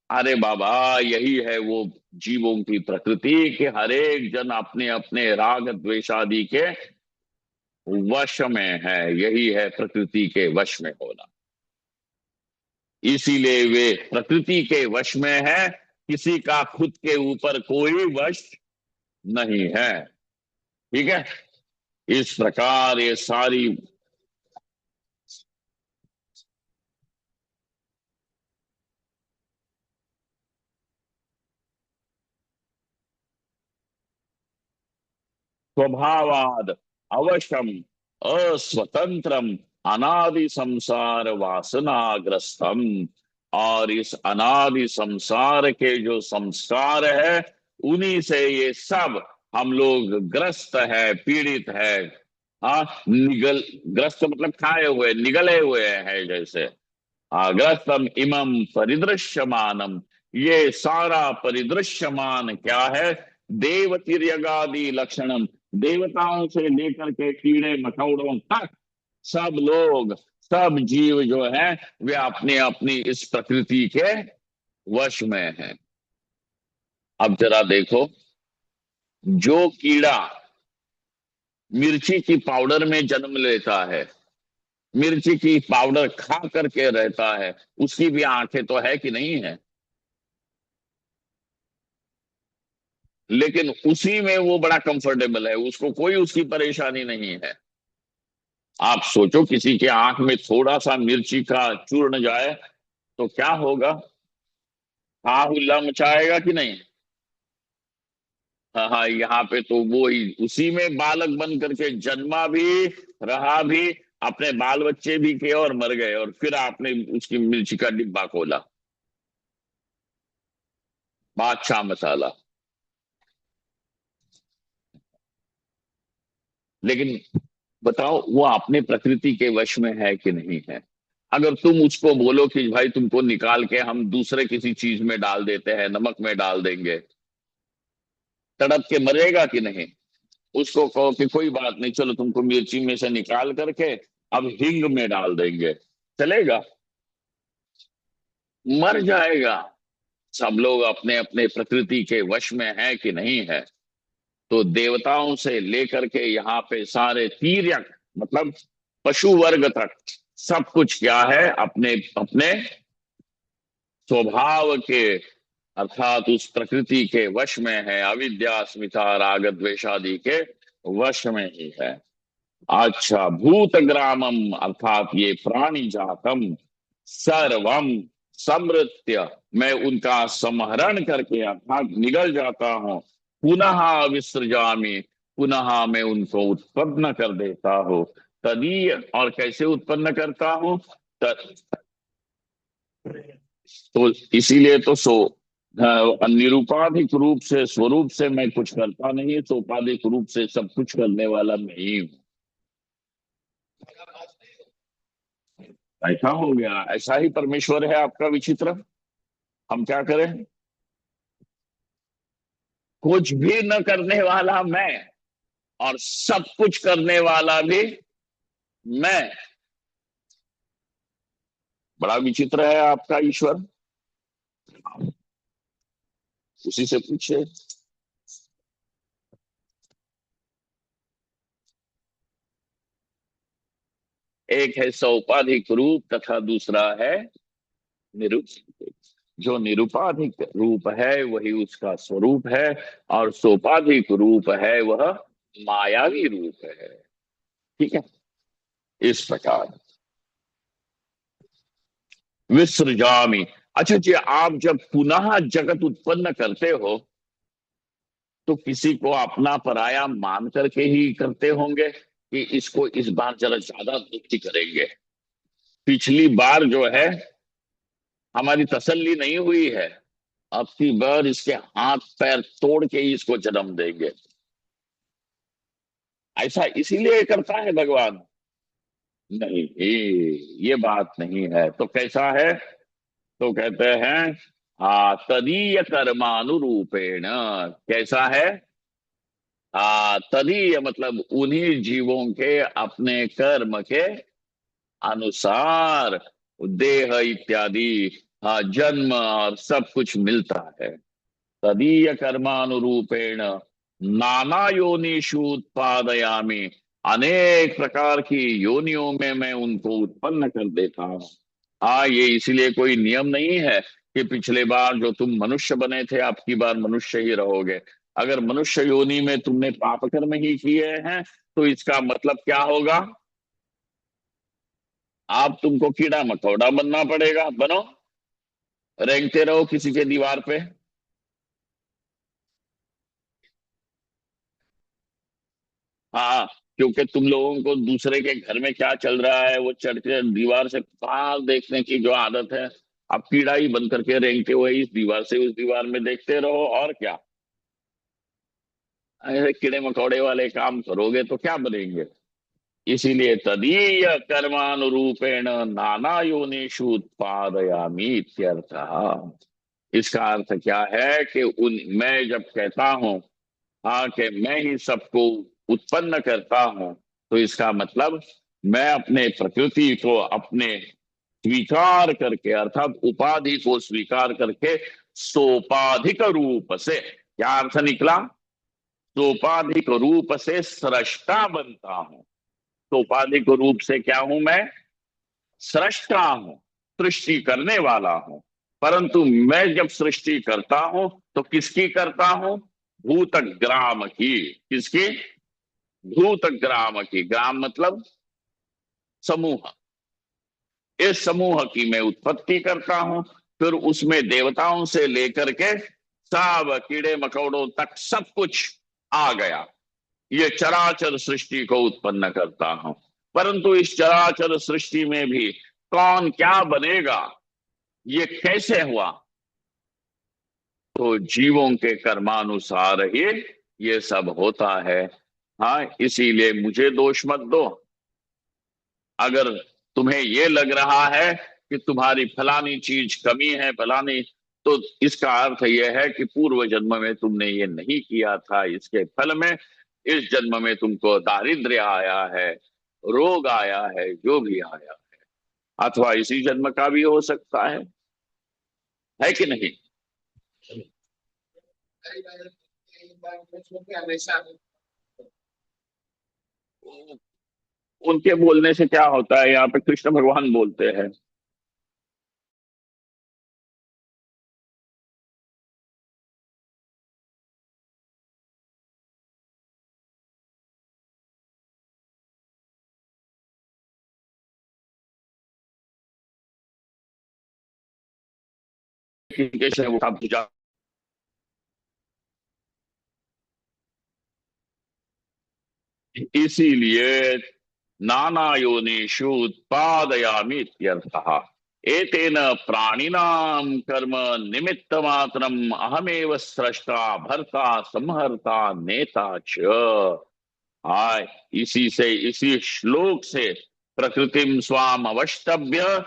अरे बाबा, यही है वो जीवों की प्रकृति कि हर एक जन अपने अपने राग द्वेषादि के वश में है। यही है प्रकृति के वश में होना। इसीलिए वे प्रकृति के वश में है, किसी का खुद के ऊपर कोई वश नहीं है। ठीक है। इस प्रकार ये सारी स्वभावाद अवशम अस्वतंत्रम अनादि संसार वासनाग्रस्तम। और इस अनादि संसार के जो संस्कार है, उन्हीं से ये सब हम लोग ग्रस्त है, पीड़ित है। हाँ, निगल ग्रस्त मतलब खाए हुए, निगले हुए हैं जैसे। ग्रस्तम इमं परिदृश्यमानम। ये सारा परिदृश्यमान क्या है? देव तिर्यगादि लक्षणम, देवताओं से लेकर के कीड़े मकोड़ों तक सब लोग, सब जीव जो है वे अपनी अपनी इस प्रकृति के वश में हैं। अब जरा देखो, जो कीड़ा मिर्ची की पाउडर में जन्म लेता है, मिर्ची की पाउडर खा करके रहता है, उसकी भी आंखें तो है कि नहीं है? लेकिन उसी में वो बड़ा कंफर्टेबल है, उसको कोई उसकी परेशानी नहीं है। आप सोचो, किसी के आंख में थोड़ा सा मिर्ची का चूर्ण जाए तो क्या होगा? हा हुल्ला मचाएगा कि नहीं? हाँ हाँ, यहाँ पे तो वो ही उसी में बालक बन करके जन्मा भी, रहा भी, अपने बाल बच्चे भी किए और मर गए, और फिर आपने उसकी मिर्ची का डिब्बा खोला, बादशाह मसाला। लेकिन बताओ, वो अपने प्रकृति के वश में है कि नहीं है? अगर तुम उसको बोलो कि भाई तुमको निकाल के हम दूसरे किसी चीज में डाल देते हैं, नमक में डाल देंगे, तड़प के मरेगा कि नहीं? उसको कहो कि कोई बात नहीं, चलो तुमको मिर्ची में से निकाल करके अब हींग में डाल देंगे, चलेगा? मर जाएगा। सब लोग अपने अपने प्रकृति के वश में है कि नहीं है? तो देवताओं से लेकर के यहाँ पे सारे तीर्यक, मतलब पशु वर्ग तक, सब कुछ क्या है, अपने अपने स्वभाव के, अर्थात उस प्रकृति के वश में है, अविद्या अस्मिता राग द्वेष आदि के वश में ही है। अच्छा, भूत ग्रामम, अर्थात ये प्राणी जातम, सर्वम समृत्य, मैं उनका संहरण करके अर्थात निगल जाता हूं, पुनः विसृजामि, पुनः मैं उनको उत्पन्न कर देता हूं। तदीय, और कैसे उत्पन्न करता हूं? तो इसीलिए तो निरूपाधिक रूप से, स्वरूप से मैं कुछ करता नहीं, सोपाधिक रूप से सब कुछ करने वाला मैं ही हूं। ऐसा हो गया, ऐसा ही परमेश्वर है आपका विचित्र। हम क्या करें? कुछ भी न करने वाला मैं, और सब कुछ करने वाला भी मैं। बड़ा विचित्र है आपका ईश्वर। उसी से पूछे। एक है सौपाधिक रूप तथा दूसरा है निरूपित। जो निरूपाधिक रूप है वही उसका स्वरूप है, और सोपाधिक रूप है वह मायावी रूप है। ठीक है, इस प्रकार विसृजामि। अच्छा जी, आप जब पुनः जगत उत्पन्न करते हो तो किसी को अपना पराया मान करके ही करते होंगे, कि इसको इस बार जरा ज्यादा दुखी करेंगे, पिछली बार जो है हमारी तसल्ली नहीं हुई है, अब की बार इसके हाथ पैर तोड़ के ही इसको जन्म देंगे, ऐसा इसीलिए करता है भगवान? नहीं, ये बात नहीं है। तो कैसा है? तो कहते हैं तदीय कर्मानुरूपेण। कैसा है? तदीय मतलब उन्हीं जीवों के अपने कर्म के अनुसार देह इत्यादि, जन्म और सब कुछ मिलता है। तदीय कर्मानुरूपेण नाना योनिषु उत्पादयामि, अनेक प्रकार की योनियों में मैं उनको उत्पन्न कर देता हूँ। हाँ, ये इसलिए कोई नियम नहीं है कि पिछले बार जो तुम मनुष्य बने थे अब की बार मनुष्य ही रहोगे। अगर मनुष्य योनि में तुमने पाप कर्म ही किए हैं तो इसका मतलब क्या होगा? आप तुमको कीड़ा मकोड़ा बनना पड़ेगा, बनो, रेंगते रहो किसी के दीवार पे। हाँ, क्योंकि तुम लोगों को दूसरे के घर में क्या चल रहा है वो चढ़ के दीवार से पार देखने की जो आदत है, अब कीड़ा ही बन करके रेंगते हुए इस दीवार से उस दीवार में देखते रहो, और क्या। ऐसे कीड़े मकोड़े वाले काम करोगे तो क्या बनेंगे? इसीलिए तदीय कर्मानुरूपेण नाना योनिषु उत्पादयामी इत्यर्थः। इसका अर्थ क्या है कि उन, मैं जब कहता हूं हाँ कि मैं ही सबको उत्पन्न करता हूं, तो इसका मतलब मैं अपने प्रकृति को अपने स्वीकार करके, अर्थात उपाधि को स्वीकार करके सोपाधिक रूप से, क्या अर्थ निकला? सोपाधिक रूप से सृष्टा बनता हूं। सोपाधिक रूप से क्या हूं मैं? सृष्टा हूं, सृष्टि करने वाला हूं। परंतु मैं जब सृष्टि करता हूं तो किसकी करता हूं? भूतग्राम की। किसकी? भूतग्राम की। ग्राम मतलब समूह। इस समूह की मैं उत्पत्ति करता हूं, फिर उसमें देवताओं से लेकर के सब कीड़े मकोड़ों तक सब कुछ आ गया। ये चराचर सृष्टि को उत्पन्न करता हूं। परंतु इस चराचर सृष्टि में भी कौन क्या बनेगा, ये कैसे हुआ? तो जीवों के कर्मानुसार ही ये सब होता है। हाँ, इसीलिए मुझे दोष मत दो। अगर तुम्हें ये लग रहा है कि तुम्हारी फलानी चीज कमी है, फलानी, तो इसका अर्थ यह है कि पूर्व जन्म में तुमने ये नहीं किया था, इसके फल में इस जन्म में तुमको दारिद्र्य आया है, रोग आया है, जो भी आया है। अथवा इसी जन्म का भी हो सकता है कि नहीं? उनके बोलने से क्या होता है? यहाँ पे कृष्ण भगवान बोलते हैं कि कैसे वो आप पूजा। इसीलिए नाना योनिषु उत्पादयामि इत्यर्थः। एतेन प्राणिनां कर्म निमित्त मात्रम अहमेव सृष्टा भर्ता संहर्ता नेता च। हाँ, इसी से, इसी श्लोक से प्रकृतिम स्वाम अवष्टभ्य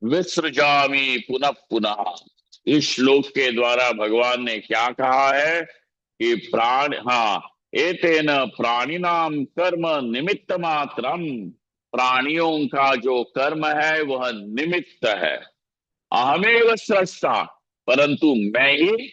विसृजामि पुनः पुनः। इस श्लोक के द्वारा भगवान ने क्या कहा है कि प्राण, हाँ, एतेन प्राणिनाम कर्म निमित्त मात्रम। प्राणियों का जो कर्म है वह निमित्त है। अहमेव सृष्टा, परंतु मैं ही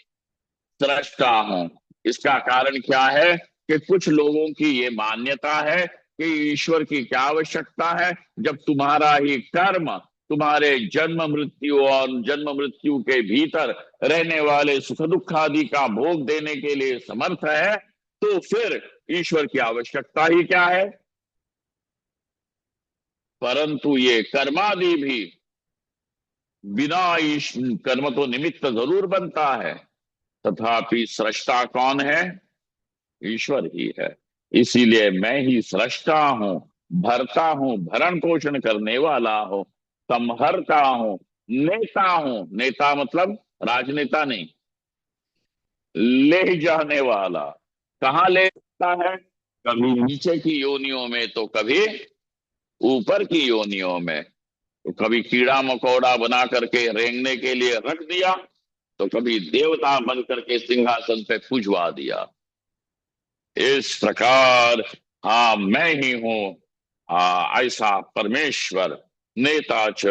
सृष्टा हूं। इसका कारण क्या है कि कुछ लोगों की ये मान्यता है कि ईश्वर की क्या आवश्यकता है, जब तुम्हारा ही कर्म तुम्हारे जन्म मृत्यु और जन्म मृत्यु के भीतर रहने वाले सुख दुख आदि का भोग देने के लिए समर्थ है, तो फिर ईश्वर की आवश्यकता ही क्या है? परंतु ये कर्मादि भी बिना कर्म तो निमित्त जरूर बनता है, तथापि सृष्टा कौन है? ईश्वर ही है। इसीलिए मैं ही सृष्टा हूं, भरता हूं, भरण पोषण करने वाला हूं, संहरता हूं, नेता हूं। नेता मतलब राजनेता नहीं, ले जाने वाला। कहाँ ले जाता है? कभी नीचे की योनियों में तो कभी ऊपर की योनियों में। तो कभी कीड़ा मकोड़ा बना करके रेंगने के लिए रख दिया, तो कभी देवता बन करके सिंहासन पे पूजवा दिया। इस प्रकार, हाँ, मैं ही हूं, ऐसा परमेश्वर। नेता च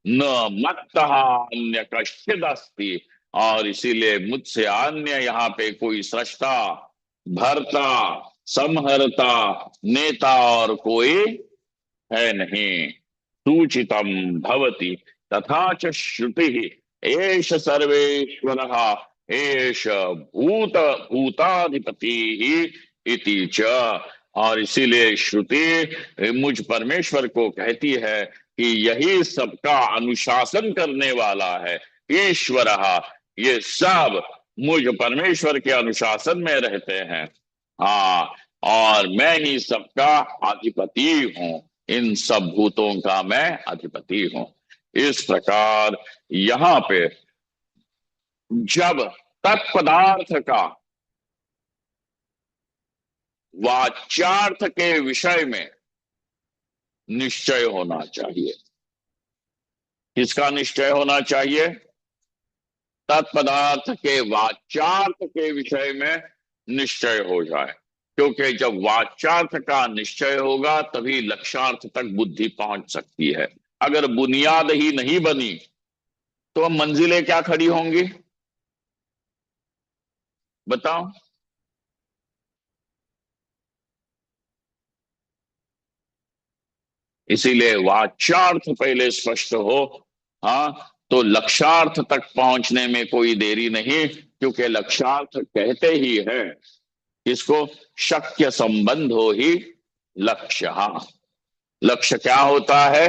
न मत्तः अन्य कश्चिद अस्ति। और इसीलिए मुझसे अन्य यहाँ पे कोई सृष्टा, भरता, संहरता, नेता और कोई है नहीं। सूचितम भवति तथा च श्रुति एष सर्वेश्वरः एष भूत भूताधिपति इति च। और इसीलिए श्रुति मुझ परमेश्वर को कहती है कि यही सबका अनुशासन करने वाला है। ईश्वर, ये सब मुझ परमेश्वर के अनुशासन में रहते हैं। हाँ, और मैं ही सबका अधिपति हूं। इन सब भूतों का मैं अधिपति हूं। इस प्रकार यहां पे जब तत्पदार्थ का वाच्यार्थ के विषय में निश्चय होना चाहिए। किसका निश्चय होना चाहिए? तत्पदार्थ के वाच्यार्थ के विषय में निश्चय हो जाए। क्योंकि जब वाच्यार्थ का निश्चय होगा तभी लक्ष्यार्थ तक बुद्धि पहुंच सकती है। अगर बुनियाद ही नहीं बनी तो अब मंजिलें क्या खड़ी होंगी, बताओ। इसीलिए वाच्यार्थ पहले स्पष्ट हो, हाँ, तो लक्ष्यार्थ तक पहुंचने में कोई देरी नहीं। क्योंकि लक्ष्यार्थ कहते ही है इसको, शक्य संबंधो ही लक्ष्य। लक्ष्य क्या होता है?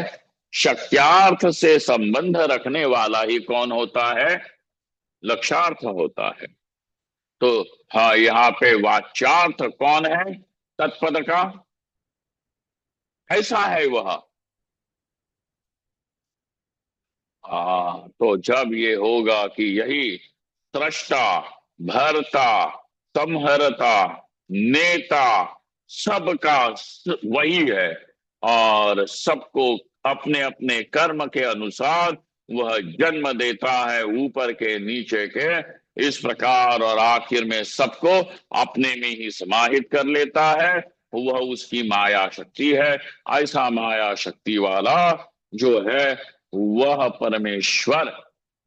शक्यार्थ से संबंध रखने वाला ही कौन होता है? लक्ष्यार्थ होता है। तो हाँ, यहाँ पे वाच्यार्थ कौन है तत्पद का? ऐसा है वह। तो जब ये होगा कि यही सृष्टा, भरता, संहरता, नेता सबका वही है, और सबको अपने अपने कर्म के अनुसार वह जन्म देता है, ऊपर के नीचे के, इस प्रकार, और आखिर में सबको अपने में ही समाहित कर लेता है। वह उसकी माया शक्ति है। ऐसा माया शक्ति वाला जो है वह परमेश्वर।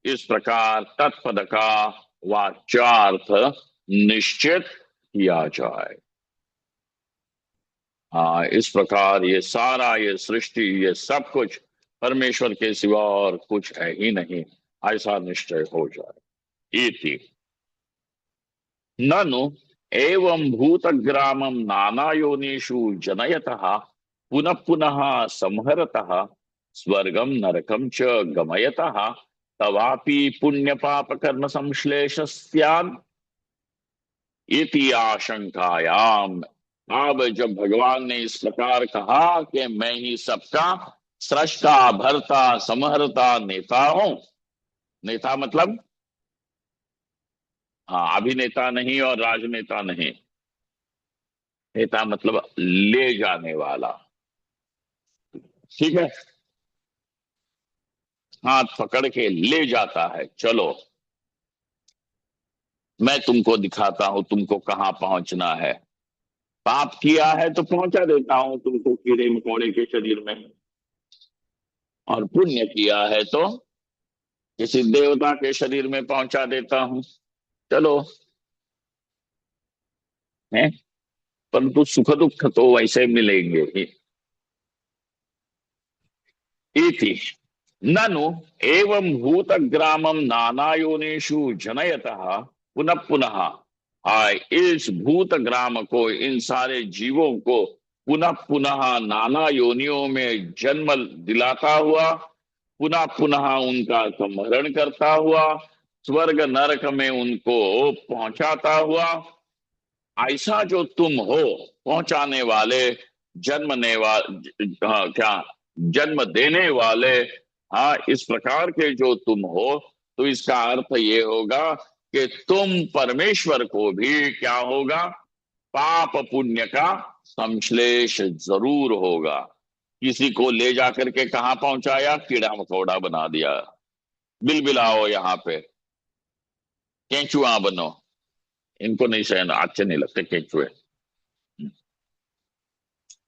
इस प्रकार तत्पद का वाच्यार्थ निश्चित किया जाए। हाँ, इस प्रकार ये सारा, ये सृष्टि, ये सब कुछ परमेश्वर के सिवा और कुछ है ही नहीं, ऐसा निश्चय हो जाए। इति ननु एवं भूतग्रामं नाना योनिषु जनयतः पुनः पुनः संहरतः स्वर्गम नरकम च गमयतः तवापि पुण्य पाप कर्म संश्लेष स्यात् इति आशंकायाम। अब जब भगवान ने इस प्रकार कहा कि मैं ही सबका सृष्टा, भरता, संहरता, नेता हूं। नेता मतलब, हाँ, अभिनेता नहीं और राजनेता नहीं। नेता मतलब ले जाने वाला। ठीक है, हाथ पकड़ के ले जाता है, चलो मैं तुमको दिखाता हूं तुमको कहाँ पहुंचना है। पाप किया है तो पहुंचा देता हूं तुमको कीड़े मकोड़े के शरीर में, और पुण्य किया है तो किसी देवता के शरीर में पहुंचा देता हूं, चलो। है, परंतु सुख दुख तो वैसे मिलेंगे ही। इति ननु एवं भूत ग्रामम नाना योनिषु जनयतः पुनः पुनः। इस भूत ग्राम को, इन सारे जीवों को पुनः पुनः नाना योनियों में जन्म दिलाता हुआ, पुनः पुनः उनका संहरण करता हुआ, स्वर्ग नरक में उनको पहुंचाता हुआ, ऐसा जो तुम हो, पहुंचाने वाले, जन्मने वाले, क्या, जन्म देने वाले, हाँ, इस प्रकार के जो तुम हो, तो इसका अर्थ ये होगा कि तुम परमेश्वर को भी क्या होगा, पाप पुण्य का संश्लेष जरूर होगा। किसी को ले जाकर के कहाँ पहुंचाया, कीड़ा मकोड़ा बना दिया, बिलबिलाओ यहाँ पे, केंचुआ बनो। इनको नहीं सहना, अच्छे नहीं लगते केंचुए।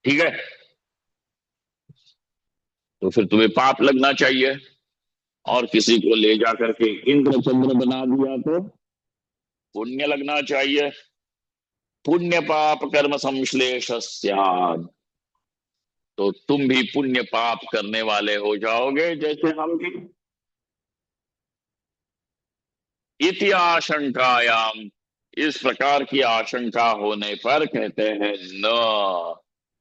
ठीक है, तो फिर तुम्हें पाप लगना चाहिए। और किसी को ले जाकर के इंद्र चंद्र बना दिया तो पुण्य लगना चाहिए। पुण्य पाप कर्म संश्लेष स्यात्। तो तुम भी पुण्य पाप करने वाले हो जाओगे जैसे हम भी। इति आशंकायाम, इस प्रकार की आशंका होने पर कहते हैं न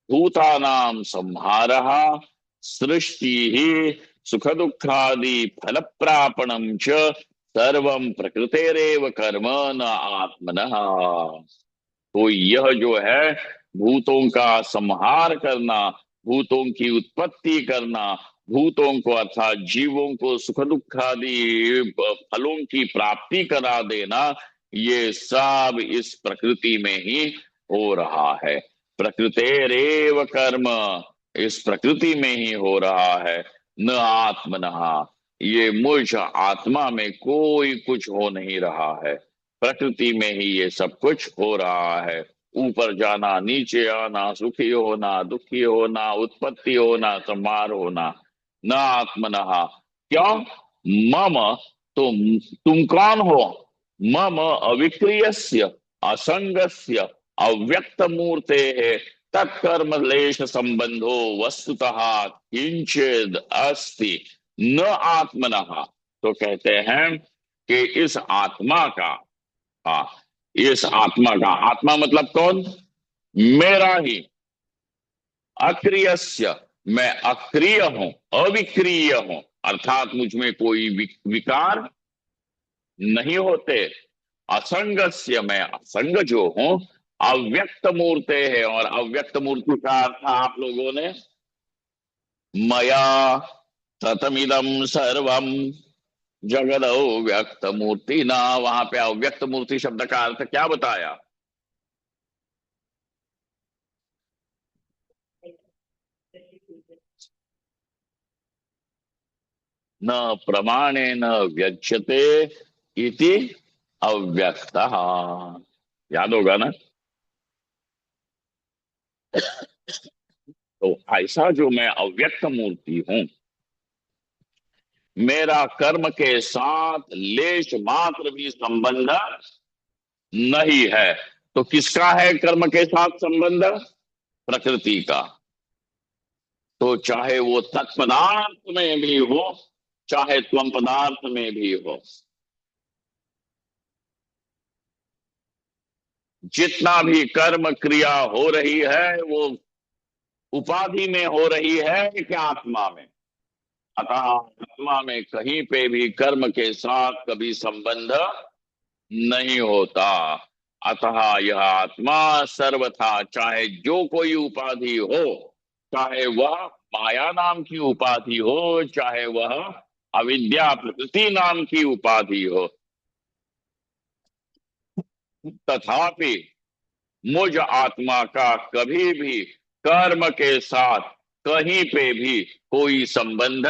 भूतानाम संहारः सृष्टि ही सुख दुखादि फल प्रापणम च सर्वम प्रकृतेरेव कर्म न आत्मनः। तो यह जो है भूतों का संहार करना, भूतों की उत्पत्ति करना, भूतों को अर्थात जीवों को सुख दुखादि फलों की प्राप्ति करा देना, ये सब इस प्रकृति में ही हो रहा है। प्रकृतेरेव कर्म, इस प्रकृति में ही हो रहा है, न आत्मनः, ये मुझ आत्मा में कोई कुछ हो नहीं रहा है, प्रकृति में ही ये सब कुछ हो रहा है। ऊपर जाना, नीचे आना, सुखी होना, दुखी होना, उत्पत्ति होना, संहार होना, न आत्मनः। क्यों? मम, तुम कौन हो? मम अविक्रियस्य असंगस्य अव्यक्त मूर्ते है तत्कर्मलेश संबंधो वस्तुतः किंचिद अस्ति न आत्मनः। तो कहते हैं कि इस आत्मा का, हाँ, इस आत्मा का, आत्मा मतलब कौन? मेरा ही, अक्रियस्य, मैं अक्रिय हूं, अविक्रिय हूं, अर्थात मुझ में कोई विकार नहीं होते। असंगस्य, मैं असंग जो हूं, अव्यक्त मूर्ते है, और अव्यक्त मूर्ति का अर्थ आप लोगों ने मया ततमिदं सर्वम जगदो व्यक्त मूर्ति ना, वहां पे अव्यक्त मूर्ति शब्द का अर्थ क्या बताया? न प्रमाणेन व्यज्यते इति अव्यक्त, याद होगा ना? तो ऐसा जो मैं अव्यक्त मूर्ति हूं, मेरा कर्म के साथ लेश मात्र भी संबंध नहीं है। तो किसका है कर्म के साथ संबंध? प्रकृति का। तो चाहे वो तत्पदार्थ में भी हो, चाहे त्वम पदार्थ में भी हो, जितना भी कर्म क्रिया हो रही है वो उपाधि में हो रही है कि आत्मा में? अतः आत्मा में कहीं पे भी कर्म के साथ कभी संबंध नहीं होता। अतः यह आत्मा सर्वथा, चाहे जो कोई उपाधि हो, चाहे वह माया नाम की उपाधि हो, चाहे वह अविद्या प्रकृति नाम की उपाधि हो, तथापि मुझ आत्मा का कभी भी कर्म के साथ कहीं पे भी कोई संबंध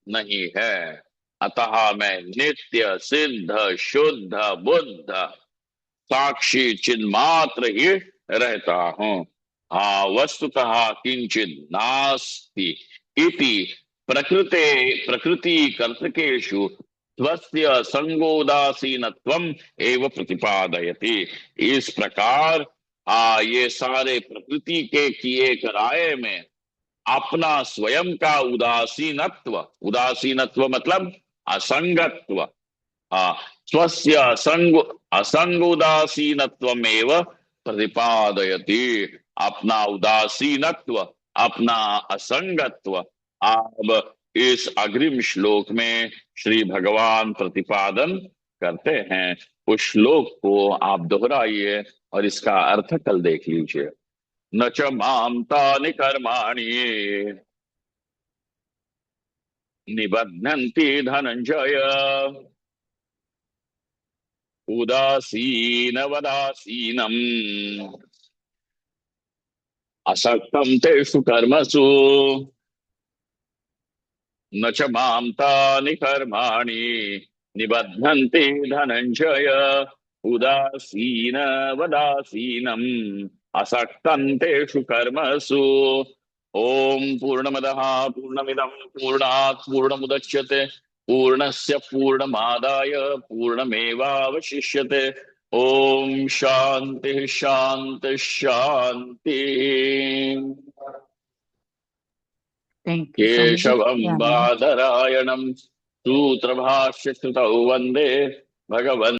नहीं है। अतः मैं नित्य सिद्ध शुद्ध बुद्ध साक्षी चिन्मात्र ही रहता हूं। हाँ, वस्तुतः किंचित नास्ति इति प्रकृते प्रकृति कर्तकेषु स्वस्य संगोदासीनत्वम एव प्रतिपादयति। इस प्रकार ये सारे प्रकृति के किए कराए में अपना स्वयं का उदासीनत्व, उदासीनत्व मतलब असंगत्व, हाँ, स्वस्य असंग उदासीनत्वमेव प्रतिपादयति। अपना उदासीनत्व, अपना असंगत्व अब इस अग्रिम श्लोक में श्री भगवान प्रतिपादन करते हैं। उस श्लोक को आप दोहराइए और इसका अर्थ कल देख लीजिए। न च माम तानि कर्माणि निबध्नन्ति धनंजय उदासीनवदासीनम् असक्तं तेषु कर्मसु न च मां तानि कर्माणि निबध्नन्ति धनंजय उदासीनवदासीनम् असक्तं तेषु कर्मसु। ओम पूर्णमदः पूर्णमिदं पूर्णात् पूर्णमुदच्यते पूर्णस्य पूर्णमादाय पूर्णमेवावशिष्यते। ओम शांति शांति शांति। Thank you, Swamiji. केशवं Yeah. बादरायणं सूत्रभाष्यकृतौ वन्दे भगवन्